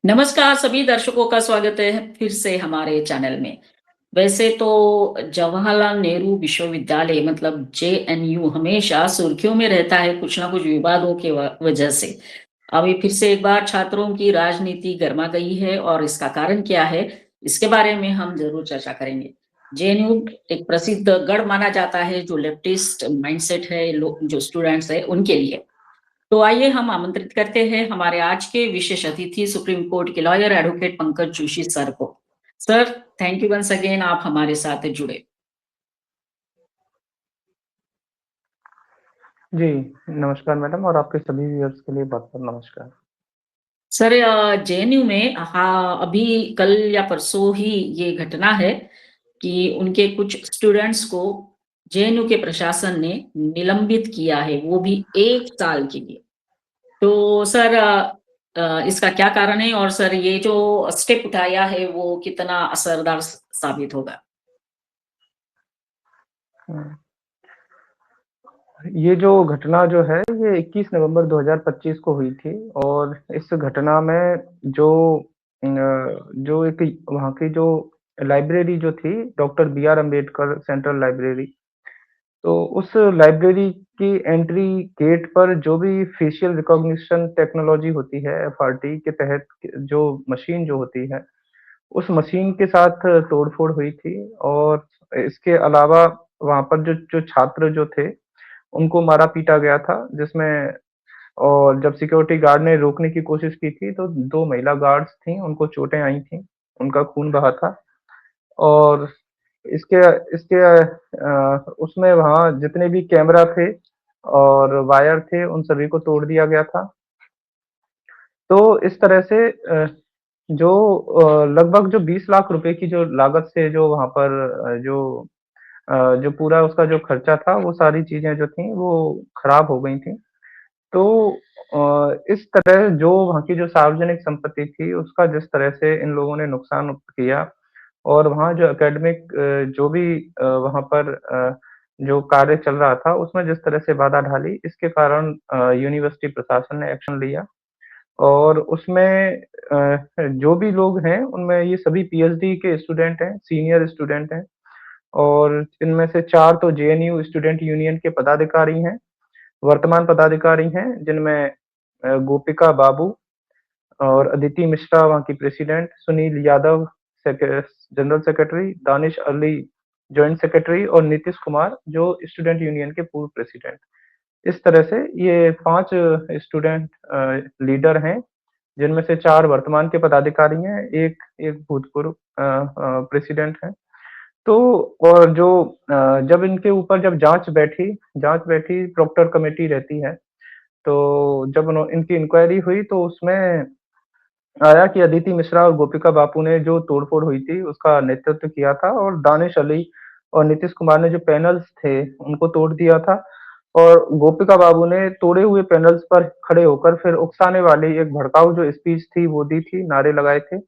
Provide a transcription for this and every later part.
नमस्कार सभी दर्शकों का स्वागत है फिर से हमारे चैनल में। वैसे तो जवाहरलाल नेहरू विश्वविद्यालय मतलब जेएनयू हमेशा सुर्खियों में रहता है कुछ ना कुछ विवादों के वजह से। अभी फिर से एक बार छात्रों की राजनीति गर्मा गई है और इसका कारण क्या है, इसके बारे में हम जरूर चर्चा करेंगे। जेएनयू एक प्रसिद्ध गढ़ माना जाता है जो लेफ्टिस्ट माइंडसेट है जो स्टूडेंट्स है उनके लिए। तो आइए हम आमंत्रित करते हैं हमारे आज के विशेष अतिथि सुप्रीम कोर्ट के lawyer advocate Pankaj Joshi sir को। Sir, thank you once again, आप हमारे साथ जुड़े। जी, नमस्कार मैडम और आपके सभी व्यूअर्स के लिए बहुत-बहुत नमस्कार। सर, जेएनयू में हाँ अभी कल या परसों ही ये घटना है कि उनके कुछ स्टूडेंट्स को जेएनयू के प्रशासन ने निलंबित किया है, वो भी 1 साल के लिए। तो सर, इसका क्या कारण है और सर ये जो स्टेप उठाया है वो कितना असरदार साबित होगा? हुँ, ये जो घटना जो है ये 21 नवंबर 2025 को हुई थी और इस घटना में जो जो एक वहाँ की जो लाइब्रेरी जो थी doctor B R Ambedkar central library, तो उस लाइब्रेरी की एंट्री गेट पर जो भी फेशियल रिकॉग्निशन टेक्नोलॉजी होती है एफआरटी के तहत जो मशीन जो होती है, उस मशीन के साथ तोड़-फोड़ हुई थी और इसके अलावा वहाँ पर जो जो छात्र जो थे, उनको मारा-पीटा गया था, जिसमें और जब सिक्योरिटी गार्ड ने रोकने की कोशिश की थी, तो 2 महिला गार्ड्स थीं, उनको चोटें आई थीं, उनका खून बहा था और इसके इसके उसमें वहाँ जितने भी कैमरा थे और वायर थे, उन सभी को तोड़ दिया गया था। तो इस तरह से जो लगभग जो 20 लाख रुपए की जो लागत से जो वहाँ पर जो पूरा उसका जो खर्चा था, वो सारी चीज़ें जो थीं, वो खराब हो गई थीं। तो इस तरह जो वहाँ की जो सार्वजनिक संपत्ति थी, उसका जिस तरह से इन लोगों ने नुकसान किया और वहाँ जो एकेडमिक जो भी वहाँ पर जो कार्य चल रहा था, उसमें जिस तरह से बाधा डाली, इसके कारण यूनिवर्सिटी प्रशासन ने एक्शन लिया और उसमें जो भी लोग हैं, उनमें ये सभी पीएचडी के स्टूडेंट हैं, सीनियर स्टूडेंट हैं और इनमें से 4 तो जेएनयू स्टूडेंट यूनियन के पदाधिकारी हैं, वर्तमान पदाधिकारी हैं, जिनमें गोपिका बाबू और अदिति मिश्रा वहाँ की president, Sunil Yadav general secretary, Danish Ali joint secretary और नीतीश कुमार जो स्टूडेंट यूनियन के पूर्व प्रेसिडेंट। इस तरह से ये 5 स्टूडेंट लीडर हैं, जिनमें से 4 वर्तमान के पदाधिकारी हैं, एक एक भूतपूर्व प्रेसिडेंट हैं। तो और जो जब इनके ऊपर जब जाँच बैठी प्रॉक्टर कमेटी रहती है, तो जब इनकी इंक्वायरी हुई तो उसमें आया कि अदिति मिश्रा और गोपिका बापू ने जो तोड़-फोड़ हुई थी, उसका नेतृत्व किया था और दानिश अली और नीतीश कुमार ने जो पैनल्स थे, उनको तोड़ दिया था और गोपिका बाबू ने तोड़े हुए पैनल्स पर खड़े होकर फिर उकसाने वाली एक भड़काऊ जो स्पीच थी, वो दी थी, नारे लगाए थे,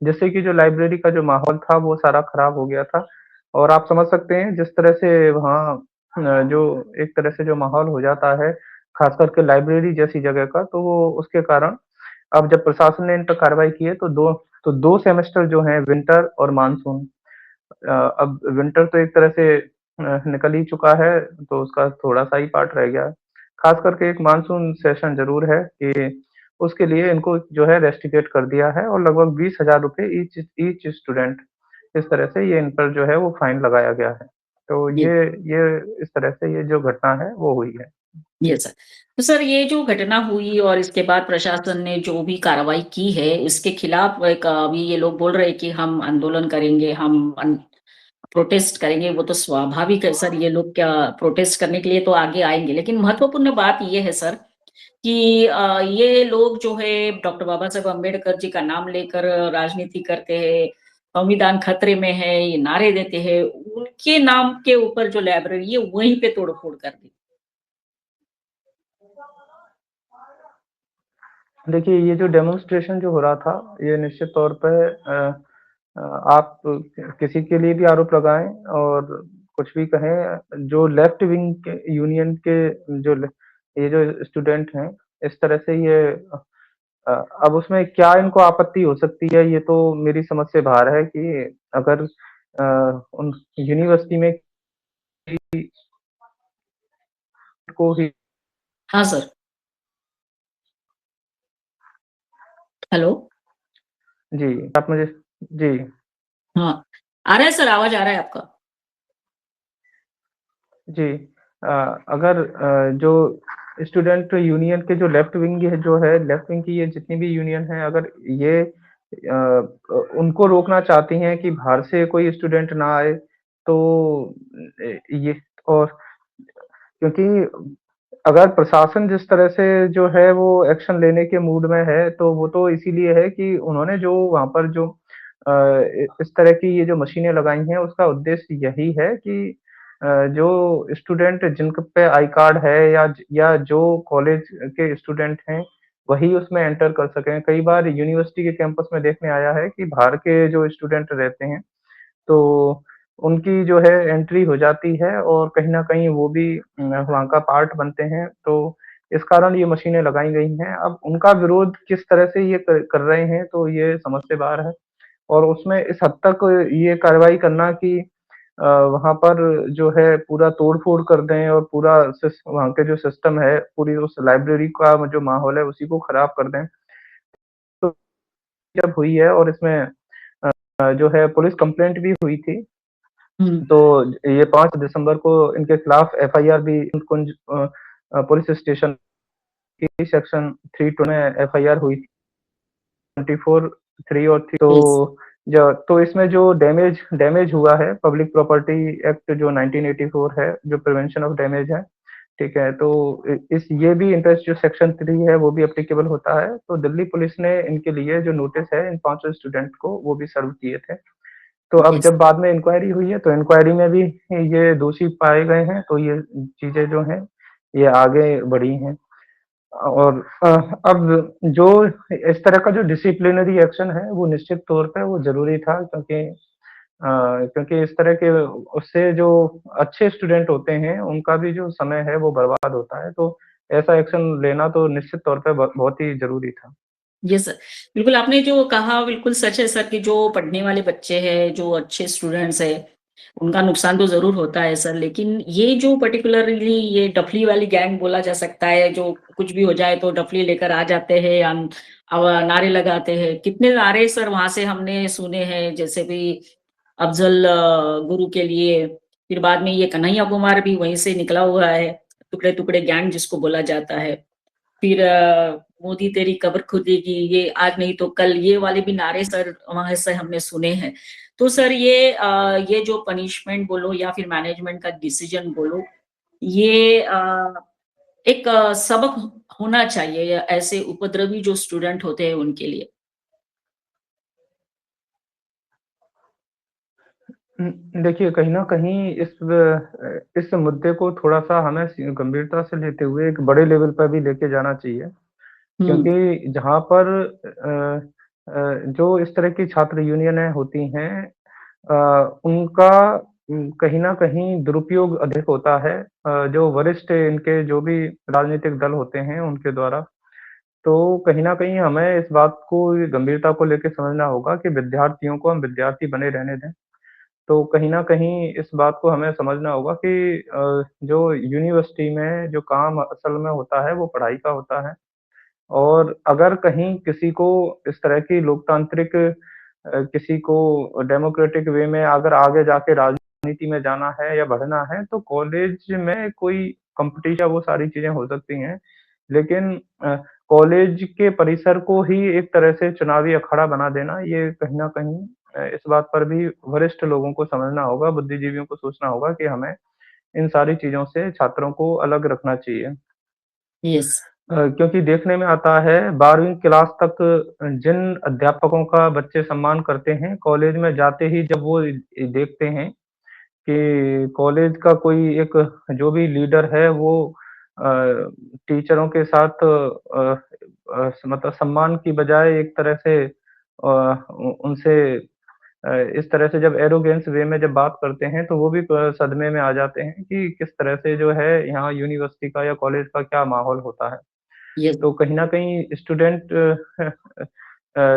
जिससे कि जो लाइब्रेरी का जो माहौल था, वो सारा खराब हो गया था और आप समझ सकते हैं जिस तरह से वहाँ जो एक तरह से जो माहौल हो जाता है, खास करके लाइब्रेरी जैसी जगह का, तो वो उसके कारण अब जब प्रशासन ने इन पर कार्रवाई की है तो 2 सेमेस्टर जो हैं विंटर और मानसून अब विंटर तो एक तरह से निकल ही चुका है, तो उसका थोड़ा-सा ही पार्ट रह गया है। खास करके एक मानसून सेशन ज़रूर है कि उसके लिए इनको जो है रेस्ट्रिकेट कर दिया है और लगभग 20,000 रुपए ईच ईच स्टूडेंट इस तरह से ये इन पर जो है वो फाइन लगाया गया है। तो जी। ये इस तरह से ये जो घटना है वो हुई है। Yes sir. तो सर ये जो घटना हुई और इसके बाद प्रशासन ने जो भी कार्रवाई की है, इसके खिलाफ एक अभी ये लोग बोल रहे हैं कि हम आंदोलन करेंगे, प्रोटेस्ट करेंगे। वो तो स्वाभाविक है सर, ये लोग क्या प्रोटेस्ट करने के लिए तो आगे आएँगे। लेकिन महत्वपूर्ण बात ये है सर कि ये लोग जो है डॉक्टर बाबा साहेब अम्बेडकर जी का नाम लेकर राजनीति करते हैं, संविधान खतरे में है, ये नारे देते हैं, उनके नाम के ऊपर जो लाइब्रेरी है वहीं पे तोड़-फोड़ कर दी। देखिए, ये जो डेमोंस्ट्रेशन जो हो रहा था, ये निश्चित तौर पे अ, आप किसी के लिए भी आरोप लगाएँ और कुछ भी कहें, जो लेफ्ट विंग के यूनियन के जो ल ये जो स्टूडेंट हैं, इस तरह से ये अ, अब उसमें क्या इनको आपत्ति हो सकती है, ये तो मेरी समझ से बाहर है कि अगर उन यूनिवर्सिटी में किसी को ही। हाँ सर। हेलो। जी, आप मुझे। जी, हाँ, आ रहा है सर, आवाज आ रहा है आपका। जी। अगर जो स्टूडेंट यूनियन के जो लेफ्ट विंग है जो है लेफ्ट विंग की ये जितनी भी यूनियन है, अगर ये उनको रोकना चाहती हैं कि बाहर से कोई स्टूडेंट ना आए, तो ये और क्योंकि अगर प्रशासन जिस तरह से जो है वो एक्शन लेने के मूड में है, तो वो तो इसीलिए है कि उन्होंने जो वहाँ पर जो इस तरह की ये जो मशीनें लगाई हैं, उसका उद्देश्य यही है कि जो स्टूडेंट जिन पे आई कार्ड है या जो कॉलेज के स्टूडेंट हैं, वही उसमें एंटर कर सकें। कई बार यूनिवर्सिटी के कैंपस में देखने आया है कि बाहर के जो स्टूडेंट रहते हैं, तो उनकी जो है एंट्री हो जाती है और कहीं न कहीं वो भी वहाँ का पार्ट बनते हैं, तो इस कारण ये मशीनें लगाई गई हैं। अब उनका विरोध किस तरह से ये कर रहे हैं, तो ये समझ से बाहर है। और उसमें इस हद तक ये कार्रवाई करना कि वहाँ पर जो है पूरा तोड़-फोड़ कर दें और पूरा वहाँ के जो सिस्टम है, पूरी उस लाइब्रेरी का जो माहौल है, उसी को खराब कर दें। तो जब हुई है और इसमें जो है पुलिस कंप्लेंट भी हुई थी, हम्म। तो ये 5 दिसंबर को इनके खिलाफ एफआईआर भी कुंज पुलिस स्टेशन की सेक्शन 3 में एफआईआर हुई थी। 24 3 और 3 यस। तो इसमें जो डैमेज डैमेज हुआ है, पब्लिक प्रॉपर्टी एक्ट जो 1984 है, जो प्रिवेंशन ऑफ डैमेज है, ठीक है? तो इस ये भी इंटरेस्ट जो सेक्शन 3 है, वो भी एप्लीकेबल होता है। तो दिल्ली पुलिस ने इनके लिए जो नोटिस है इन 5 स्टूडेंट को, वो भी सर्व किए थे। तो अब यस। जब बाद में इंक्वायरी हुई है, तो इंक्वायरी में भी ये दोषी पाए गए हैं, तो ये चीज़ें जो हैं, ये आगे बढ़ी हैं। और अब जो इस तरह का जो डिसिप्लिनरी एक्शन है, वो निश्चित तौर पे वो ज़रूरी था, क्योंकि इस तरह के उससे जो अच्छे स्टूडेंट होते हैं, उनका भी जो समय है, वो बर्बाद होता है। तो ऐसा एक्शन लेना तो निश्चित तौर पे बहुत ही ज़रूरी था। Yes sir. बिल्कुल, आपने जो कहा बिल्कुल सच है सर कि जो पढ़ने वाले बच्चे हैं, जो अच्छे स्टूडेंट्स हैं, उनका नुकसान तो ज़रूर होता है सर। लेकिन ये जो पर्टिकुलरली ये डफली वाली गैंग बोला जा सकता है, जो कुछ भी हो जाए तो डफली लेकर आ जाते हैं या नारे लगाते हैं। कितने नारे सर वहाँ से हमने सुने हैं, जैसे भी अफ़ज़ल गुरु के लिए, फिर बाद में ये कन्हैया कुमार भी वहीं से निकला हुआ है, टुकड़े-टुकड़े गैंग जिसको बोला जाता है। फिर मोदी तेरी कब्र खुदेगी, ये आज नहीं तो कल, ये वाले भी नारे सर वहां से हमने सुने हैं। तो सर ये जो पनिशमेंट बोलो या फिर मैनेजमेंट का डिसीजन बोलो, ये एक सबक होना चाहिए या ऐसे उपद्रवी जो स्टूडेंट होते हैं उनके लिए। देखिए कहीं न कहीं इस मुद्दे को थोड़ा-सा हमें गंभीरता से लेते हुए एक बड़े लेवल पर भी लेके जाना चाहिए। हम्म। क्योंकि जहाँ पर जो इस तरह की छात्र यूनियनें होती हैं, उनका कहीं न कहीं दुरुपयोग अधिक होता है, जो वरिष्ठ इनके जो भी राजनीतिक दल होते हैं उनके द्वारा। तो कहीं न कहीं हमें इस बात को गंभीरता को लेके समझना होगा कि विद्यार्थियों को हम विद्यार्थी बने रहने दें। तो कहीं न कहीं इस बात को हमें समझना होगा कि जो यूनिवर्सिटी में जो काम असल में होता है वो पढ़ाई का होता है। और अगर कहीं किसी को इस तरह की लोकतांत्रिक किसी को डेमोक्रेटिक वे में अगर आगे जाके राजनीति में जाना है या बढ़ना है, तो कॉलेज में कोई कॉम्पिटिशन वो सारी चीज़ें हो सकती हैं। लेकिन कॉलेज के परिसर को ही एक तरह से चुनावी अखाड़ा बना देना, ये कहीं न कहीं इस बात पर भी वरिष्ठ लोगों को समझना होगा, बुद्धिजीवियों को सोचना होगा कि हमें इन सारी चीज़ों से छात्रों को अलग रखना चाहिए। यस। क्योंकि देखने में आता है 12वीं क्लास तक जिन अध्यापकों का बच्चे सम्मान करते हैं, कॉलेज में जाते ही जब वो देखते हैं कि कॉलेज का कोई एक जो भी लीडर है वो अ, टीचरों के साथ मतलब सम्मान की बजाय एक तरह से उनसे इस तरह से जब एरोगेंस वे में जब बात करते हैं, तो वो भी सदमे में आ जाते हैं कि किस तरह से जो है यहाँ यूनिवर्सिटी का या कॉलेज का क्या माहौल होता है। यस। तो कहीं न कहीं स्टूडेंट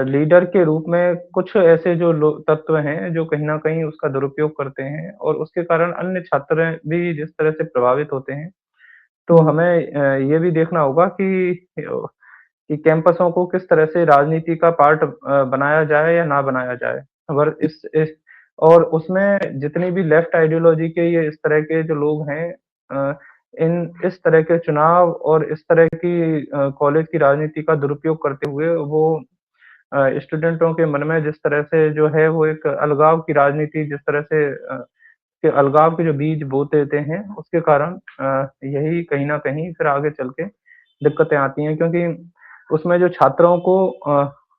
लीडर के रूप में कुछ ऐसे जो लो तत्व हैं, जो कहीं न कहीं उसका दुरुपयोग करते हैं और उसके कारण अन्य छात्र भी जिस तरह से प्रभावित होते हैं, तो हुँ, हमें ये भी देखना होगा कि कैंपसों को किस तरह से राजनीति का पार्ट बनाया जाए या ना बनाया जाए। अगर इस और उसमें जितनी भी लेफ्ट आइडियोलॉजी के ये इस तरह के जो लोग हैं अ, इन इस तरह के चुनाव और इस तरह की कॉलेज की राजनीति का दुरुपयोग करते हुए वो स्टूडेंटों के मन में जिस तरह से जो है वो एक अलगाव की राजनीति जिस तरह से के अलगाव के जो बीज बो देते हैं, उसके कारण यही कहीं न कहीं फिर आगे चल के दिक्कतें आती हैं क्योंकि उसमें जो छात्रों को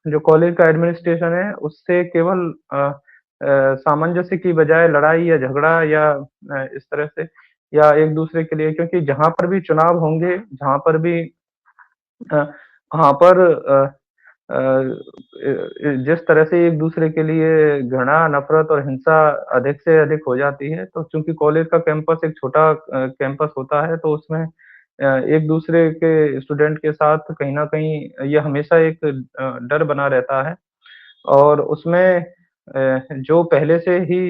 जो कॉलेज का एडमिनिस्ट्रेशन है, उससे केवल सामंजस्य की बजाय लड़ाई या झगड़ा या इस तरह से या एक-दूसरे के लिए क्योंकि जहाँ पर भी चुनाव होंगे, जहाँ पर भी अ, वहाँ पर जिस तरह से एक-दूसरे के लिए घृणा, नफ़रत और हिंसा अधिक से अधिक हो जाती है, तो चूँकि कॉलेज का कैंपस एक छोटा कैंपस होता है, तो उसमें एक-दूसरे के स्टूडेंट के साथ कहीं न कहीं ये हमेशा एक डर बना रहता है और उसमें जो पहले से ही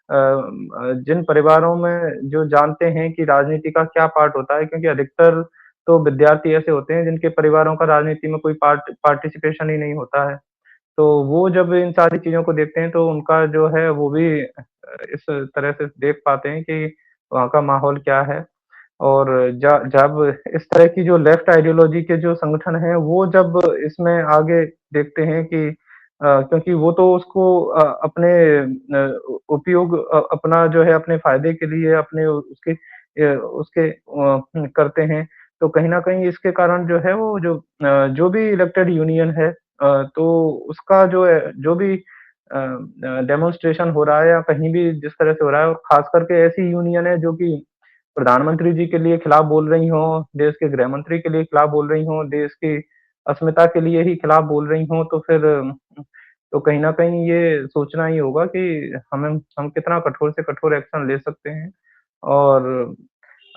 जिन परिवारों में जो जानते हैं कि राजनीति का क्या पार्ट होता है क्योंकि अधिकतर तो विद्यार्थी ऐसे होते हैं जिनके परिवारों का राजनीति में कोई पार्टिसिपेशन ही नहीं होता है। तो वो जब इन सारी चीज़ों को देखते हैं तो उनका जो है वो भी इस तरह से देख पाते हैं कि वहाँ का माहौल क्या है और ज जब इस तरह की जो लेफ्ट आइडियोलॉजी के जो संगठन हैं, वो जब इसमें आगे देखते हैं कि क्योंकि वो तो उसको अपने उपयोग अपना जो है अपने फ़ायदे के लिए अपने उसके करते हैं। तो कहीं न कहीं इसके कारण जो है वो जो भी इलेक्टेड यूनियन है तो उसका जो है जो भी डेमोंस्ट्रेशन हो रहा है या कहीं भी जिस तरह से हो रहा है और ख़ास करके ऐसी यूनियन है जो कि प्रधानमंत्री जी के लिए खिलाफ बोल रही हों, देश के गृह मंत्री के लिए खिलाफ बोल रही हों, देश की अस्मिता के लिए ही खिलाफ बोल रही हों, तो फिर तो कहीं न कहीं ये सोचना ही होगा कि हम कितना कठोर से कठोर एक्शन ले सकते हैं। और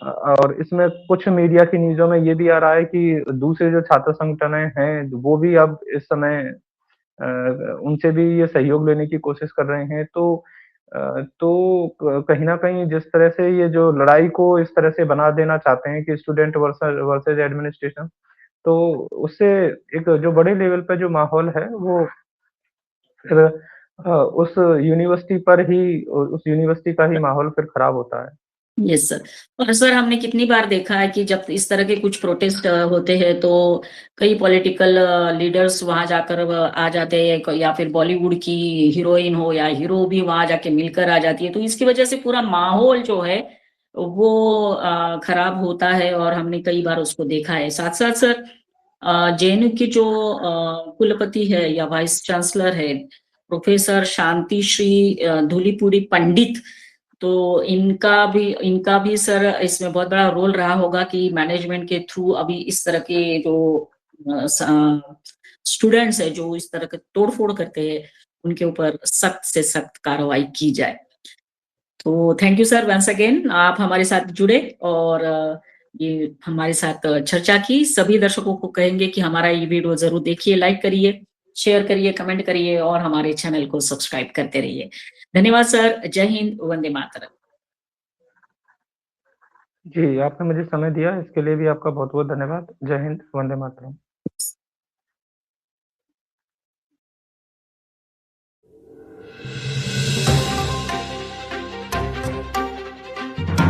और इसमें कुछ मीडिया की न्यूज़ों में ये भी आ रहा है कि दूसरे जो छात्र संगठनें हैं, वो भी अब इस समय उनसे भी ये सहयोग लेने की कोशिश कर रहे हैं। तो कहीं न कहीं जिस तरह से ये जो लड़ाई को इस तरह से बना देना चाहते हैं कि स्टूडेंट वर्सेस एडमिनिस्ट्रेशन, तो उससे एक जो बड़े लेवल पे जो माहौल है वो फिर उस यूनिवर्सिटी पर ही उस यूनिवर्सिटी का ही माहौल फिर खराब होता है। Yes sir. और सर हमने कितनी बार देखा है कि जब इस तरह के कुछ प्रोटेस्ट होते हैं तो कई पॉलिटिकल लीडर्स वहां जाकर आ जाते हैं या फिर बॉलीवुड की हीरोइन हो या हीरो भी वहां जाके मिलकर आ जाती है, तो इसकी वजह से पूरा माहौल जो है वो खराब होता है और हमने कई बार उसको देखा है। साथ साथ सर जेएनयू की जो कुलपति है या वाइस चांसलर है, प्रोफेसर शांति श्री धूलीपुरी पंडित, तो इनका भी सर इसमें बहुत बड़ा रोल रहा होगा कि मैनेजमेंट के थ्रू अभी इस तरह के जो स्टूडेंट्स है जो इस तरह के तोड़फोड़ करते हैं उनके ऊपर सख्त से सख्त कार्रवाई की जाए। तो thank you sir once again, आप हमारे साथ जुड़े और ये हमारे साथ चर्चा की। सभी दर्शकों को कहेंगे कि हमारा ये वीडियो जरूर देखिए, लाइक करिए, शेयर करिए, कमेंट करिए और हमारे चैनल को सब्सक्राइब करते रहिए। धन्यवाद सर। जय हिंद, वंदे मातरम। जी, आपने मुझे समय दिया इसके लिए भी आपका बहुत-बहुत धन्यवाद। जय हिंद, वंदे मातरम।